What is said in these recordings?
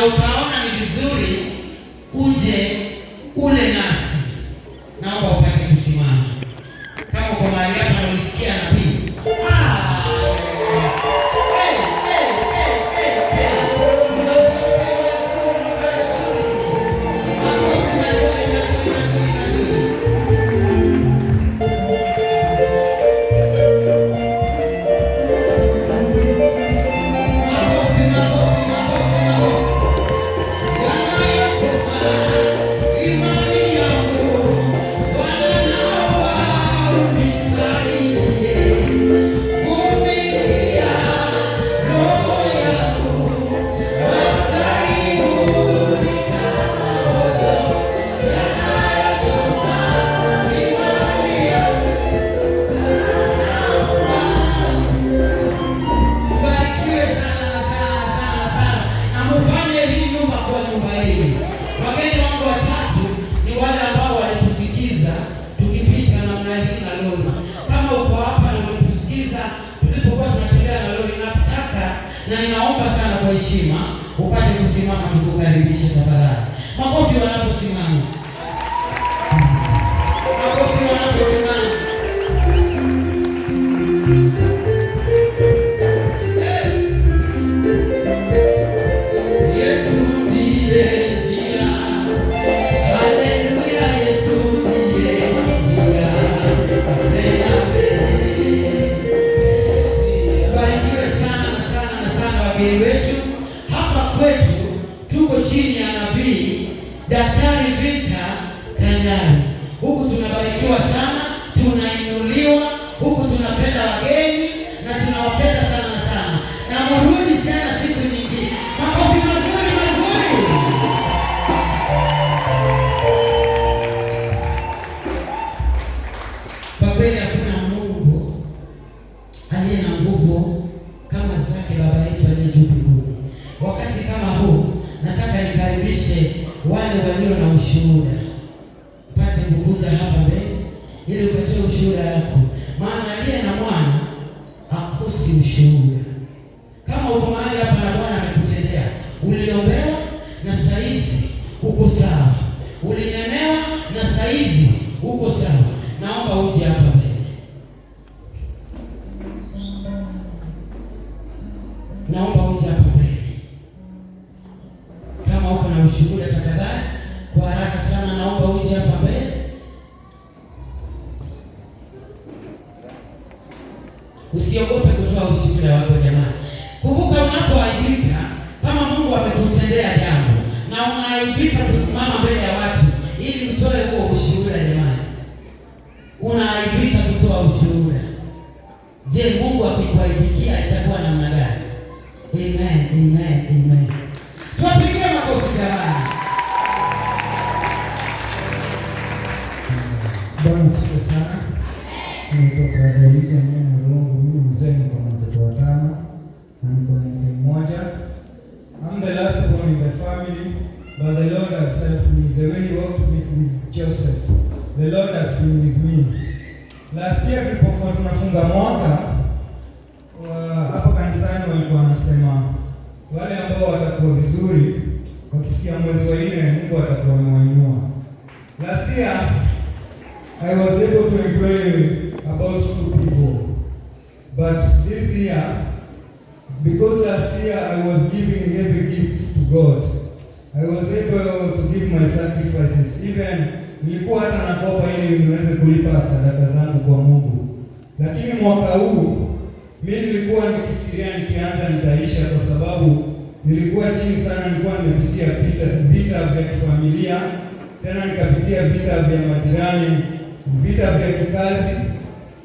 na ukaona ni vizuri uje ule nasi, naomba upate kusimama. Kama uko mahali hapa na ulisikia nabii, na ninaomba sana kwa heshima upate kusimama tukukaribishe tafadhali. Makofi wanaposimama. Makofi wanaposimama. Yesu ndiye njia. Haleluya, Yesu ndiye njia. Amen, amen. Barikiwe sana wageni wetu. Hapa kwetu tuko chini ya nabii Daktari Victor Kanyari. Huku tunabarikiwa sana, tunainuliwa, huku tunapenda wageni na tunawapenda sana. Na mrudi sana siku nyingine. Makofi mazuri. Kwa kweli hakuna Mungu aliye na nguvu kama zake Baba yetu aliye juu mbinguni. Wakati kama huu nataka nikaribishe wale walio na ushuhuda. Pate kukuja hapa mbele ili ukatoe ushuhuda wako. Maana aliye na mwana hakosi ushuhuda. Kama uko mahali hapa na Bwana amekutendea, uliombewa na saizi uko sawa. Ulinenewa na saizi uko sawa. Naomba uje hapa mbele. Naomba uje hapa mbele. Kama uko na ushuhuda tafadhali, kwa haraka sana naomba uje hapa mbele. Usiogope kutoa ushuhuda wako jamani. Kumbuka unapoaibika, kama Mungu amekutendea jambo na unaaibika kusimama mbele ya watu ili utoe huo ushuhuda jamani. Unaaibika kutoa ushuhuda. Je, Mungu akikuaibikia itakuwa namna gani? Amen. Tuwapigie makofi jamani. Bwana siku sana. Naitwa Brother Elijah Mwana Rongo. Mimi mzee niko na watoto watano na niko na mke mmoja. I'm the last born in the family, but the Lord has helped me. The way He worked with Joseph, the Lord has been with me. Last year tulipokuwa tunafunga mwaka hapa kanisani, walikuwa wanasema wale ambao watakuwa vizuri kufikia mwezi wa 4 Mungu atakuwa amewainua. Last year I was able to employ about 2 people, but this year, because last year I was giving heavy gifts to God, I was able to give my sacrifices. Even nilikuwa hata nakopa ili niweze kulipa sadaka zangu kwa Mungu. Lakini mwaka huu mimi nilikuwa nikifikiria nikianza nitaisha, kwa sababu nilikuwa chini sana. Nilikuwa nimepitia vita vya kifamilia, tena nikapitia vita vya majirani, vita vya kikazi.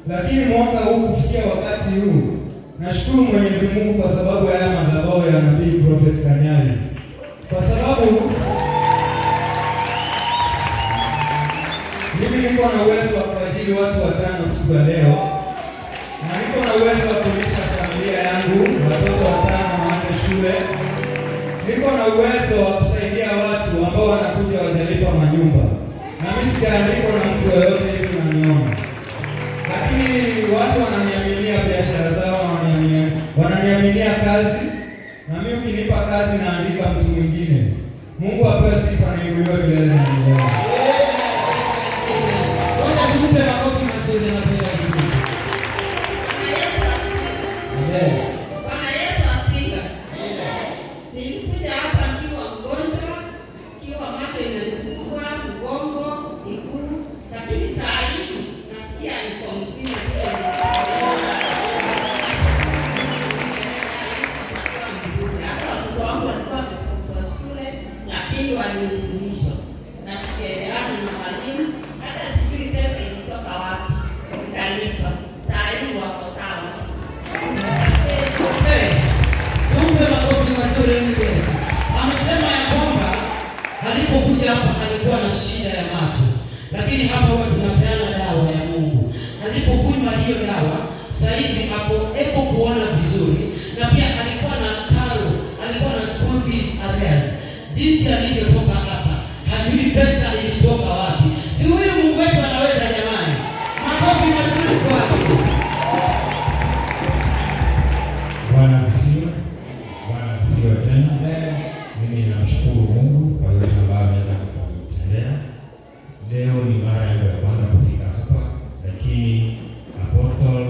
Lakini mwaka huu kufikia wakati huu, nashukuru Mwenyezi Mungu kwa sababu ya haya madhabahu ya Nabii Prophet Kanyari. Kwa sababu mimi niko na uwezo wa kuajiri watu 5 siku ya leo, na niko na uwezo wa kulisha familia yangu, watoto 5 waende shule. Niko na uwezo wa kusaidia watu ambao wanakuja wajalipa manyumba, na mimi sijaandikwa na mtu yoyote hivi unaniona. Lakini watu wananiaminia biashara zao, wananiaminia kazi, na mimi ukinipa kazi naandika mtu mwingine. Mungu apewe sifa na inuliwe milele na milele. Wacha tukupe makofi mazuri na penda Yesu. Amen. Bwana Yesu asifiwe. Nilikuja hapa nikiwa mgonjwa, nikiwa macho inanisumbua, mgongo, miguu, lakini saa hii nasikia niko mzima. Hata watoto wangu walikuwa wamefukuzwa shule, lakini walirudishwa. Na tukielewana na walimu, hata sijui pesa ilitoka wapi, nikalipa. Saa hii wako sawa. Tumpe makofi mazuri Yesu. Amesema ya kwamba alipokuja hapa alikuwa na shida ya macho, lakini hapa huwa tunapeana dawa ya Mungu. Alipokunywa hiyo dawa, saa hizi hapo epo kuona vizuri, na pia alikuwa na karo, alikuwa na school fees arrears. Jinsi alivyotoka hapa, hajui pesa ilitoka wapi. Si huyu Mungu wetu anaweza jamani? Makofi mazuri kwake. Bwana asifiwe. Bwana asifiwe tena. Mimi namshukuru Mungu kwa yote ambayo ameweza kunitendea. Leo ni mara yangu ya kwanza kufika hapa, lakini Apostle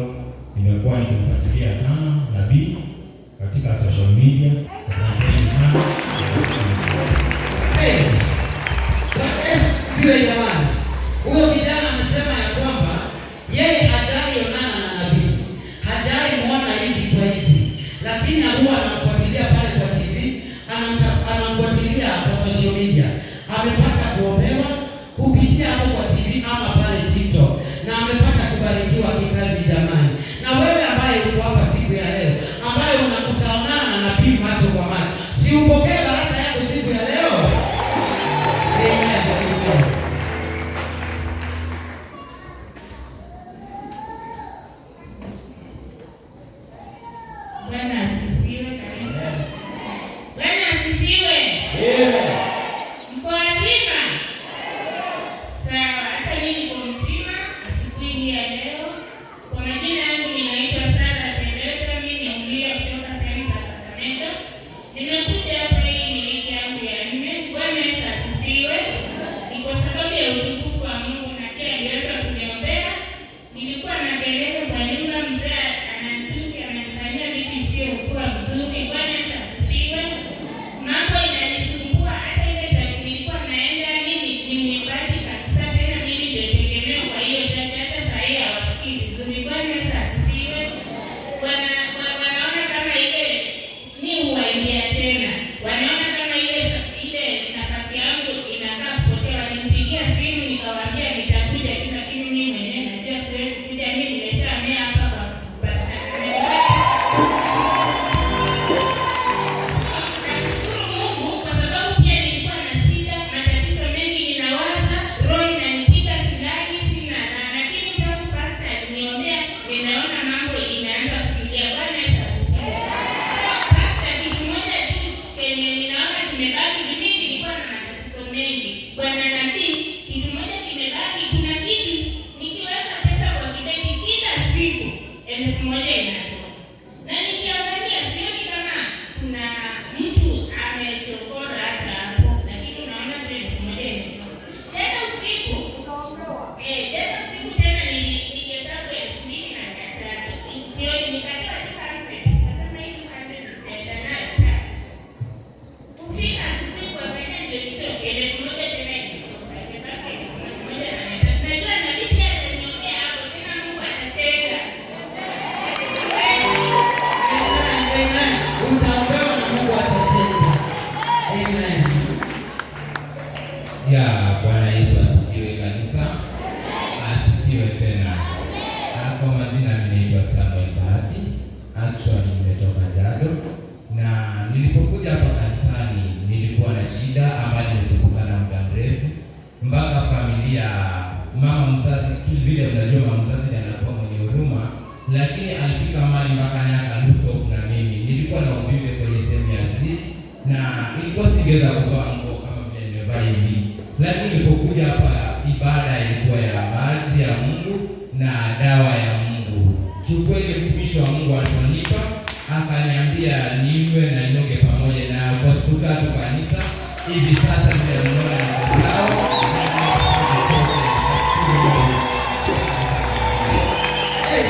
nimekuwa nikimfuatilia sana nabii katika social media. Asanteni sana. Yesu jamani. Huyo kijana amesema ya kwamba yeye hajaionana na nabii. Hajaimwona hivi kwa hivi. Lakini huwa anamfuatilia pale kwa TV, anamfuatilia kwa social media. Amepata kuombewa kupitia hapo kwa TV ama pale TikTok, na amepata kubarikiwa kikazi jamani. Na wewe ambaye uko hapa siku ya leo, ambaye unakutana na nabii macho kwa macho, si upokee baraka yako siku ya leo? Amen. Bwana asifiwe kanisa. Bwana asifiwe. Mko wazima? Sawa, hata mimi niko mzima asubuhi hii ya leo. Kwa majina yangu ninaitwa Sara Tendeta, mimi ni mlia kutoka sehemu za Kakamega. Nimekuja hapa hii ni wiki yangu ya 4. Bwana Yesu asifiwe. Ni kwa sababu ya utukufu wa Mungu na pia aliweza kuniombea. Nilikuwa na kelele kwa nyumba, mzee ananitusi, ananifanyia vitu isiyokuwa mzuri. Bwana Yesu asifiwe. Mambo inanisumbua, hata ile church nilikuwa naenda, mimi ni mwimbaji kabisa, tena mimi ndio tegemeo kwa hiyo church, hata saa hii hawasikii vizuri. Bwana Yesu asifiwe. Wanaona kama ile ni huwaimbia tena, wanaona kama ile nafasi yangu inakaa kupotea. Walinipigia simu nikawaambia nitakuja tu, lakini mimi mwenyewe najua siwezi kuja. Mimi nimeshamea hapa kwa pastor. Nashukuru Mungu kwa sababu pia nilikuwa na shida, matatizo mengi, ninawaza, roho inanipiga, silali, sina raha. Lakini tangu pastor aliniombea, ninaona mambo inaanza kutulia. Bwana Yesu asifiwe. Pastor, kitu moja tu kenye ninaona kimebaki, mimi nilikuwa na matatizo mengi. Bwana nabii, kitu moja kimebaki, kuna kitu nikiweka pesa kwa kibeti kila siku 1,000 inatoka. Na nikiangalia sioni kama kuna mtu amechokora hata hapo, lakini unaona tu 1,000 inatoka. Tena usiku tena nilihesabu 2,300. Jioni nikatoa 200. Nasema hii 200 nitaenda nayo church. Kufika asubuhi kwa mwenye ndio nitoke 1,000 tena inatoka. Imebaki 1,300. Najua na bibi ataniombea hapo, tena Mungu atatenda. Amen. Utaombewa na Mungu atatenda. Amen. Bwana Yesu asifiwe kanisa. Asifiwe tena. Kwa majina mimi naitwa Samuel Bahati. Actually nimetoka Jado, na nilipokuja hapa kanisani nilikuwa na shida ambayo nimesumbuka na muda mrefu, mpaka familia mama mzazi, kile vile unajua mama mzazi anakuwa mwenye huruma, lakini alifika mahali mpaka akaluso na mimi. Nilikuwa na uvimbe kwenye sehemu ya siri na ilikuwa singeweza kuvaa nguo kama vile nimevaa hivi. Lakini nilipokuja hapa ibada ilikuwa ya maji ya Mungu na dawa ya Mungu. Kiukweli mtumishi wa Mungu aliponipa akaniambia ninywe na nioge hivi sasa nimeona niko sawa.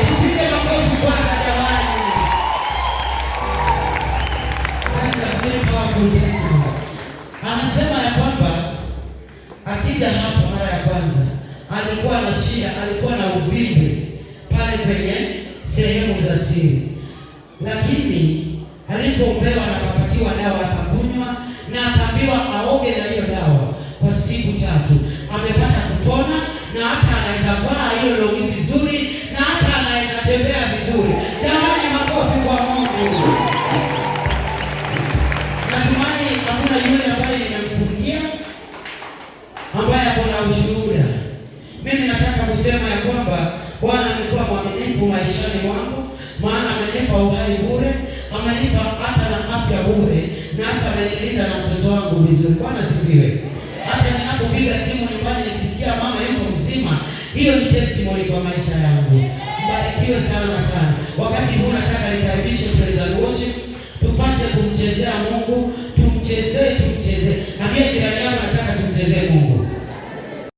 Tupige makofi kwanza jamani. Anasema ya kwamba akija hapa mara ya kwanza alikuwa na shida, alikuwa na uvimbe pale kwenye sehemu za siri, lakini alipoombewa na akapatiwa dawa akakunywa na akaambiwa aoge na hiyo dawa kwa siku 3, amepata kupona na hata anaweza vaa hiyo longi vizuri na hata anaweza tembea vizuri. Jamani, makofi kwa Mungu. Natumai hakuna yule ambaye nimemfungia ambaye akona ushuhuda. Mimi nataka kusema ya kwamba Bwana amekuwa mwaminifu maishani mwangu, maana amenipa uhai bure, amenipa hata na afya bure, na hata amenilinda na mtoto wangu vizuri. Bwana sifiwe. Hata ninapopiga simu nyumbani nikisikia mama yuko mzima, hiyo ni testimony kwa maisha yangu. Mbarikiwe sana sana. Wakati huu nataka nikaribishe praise and worship, tupate kumchezea Mungu, tumchezee. Ambia jirani yako nataka tumchezee Mungu.